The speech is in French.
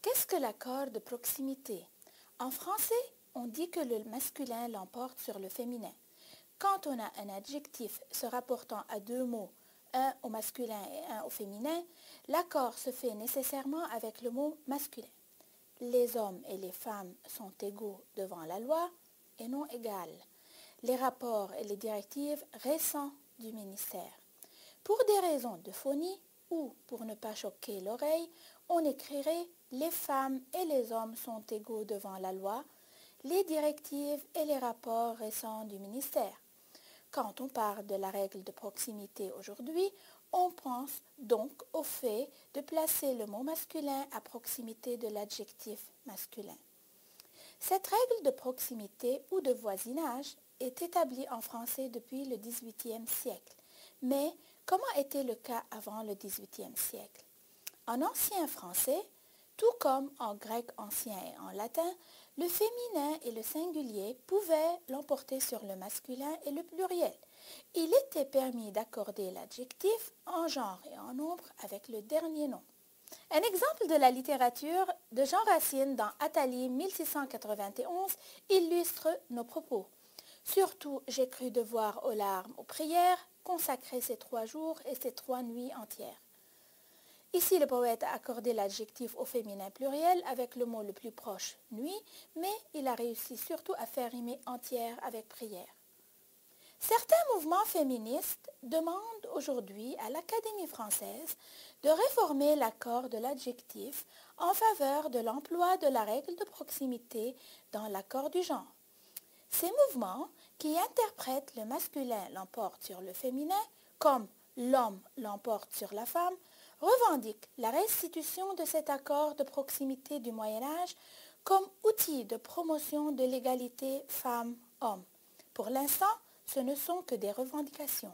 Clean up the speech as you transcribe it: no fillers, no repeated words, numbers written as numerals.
Qu'est-ce que l'accord de proximité? En français, on dit que le masculin l'emporte sur le féminin. Quand on a un adjectif se rapportant à deux mots, un au masculin et un au féminin, l'accord se fait nécessairement avec le mot masculin. Les hommes et les femmes sont égaux devant la loi et non égales. Les rapports et les directives récents du ministère. Pour des raisons de phonie ou pour ne pas choquer l'oreille, on écrirait les femmes et les hommes sont égaux devant la loi, les directives et les rapports récents du ministère. Quand on parle de la règle de proximité aujourd'hui, on pense donc au fait de placer le mot masculin à proximité de l'adjectif masculin. Cette règle de proximité ou de voisinage est établie en français depuis le XVIIIe siècle. Mais comment était le cas avant le XVIIIe siècle? En ancien français, tout comme en grec ancien et en latin, le féminin et le singulier pouvaient l'emporter sur le masculin et le pluriel. Il était permis d'accorder l'adjectif en genre et en nombre avec le dernier nom. Un exemple de la littérature de Jean Racine dans Athalie 1691 illustre nos propos. Surtout, j'ai cru devoir aux larmes, aux prières, consacrer ces 3 jours et ces 3 nuits entières. Ici, le poète a accordé l'adjectif au féminin pluriel avec le mot le plus proche, nuit, mais il a réussi surtout à faire rimer entière avec prière. Certains mouvements féministes demandent aujourd'hui à l'Académie française de réformer l'accord de l'adjectif en faveur de l'emploi de la règle de proximité dans l'accord du genre. Ces mouvements, qui interprètent le masculin l'emporte sur le féminin, comme l'homme l'emporte sur la femme, revendiquent la restitution de cet accord de proximité du Moyen-Âge comme outil de promotion de l'égalité femmes-hommes. Pour l'instant, ce ne sont que des revendications.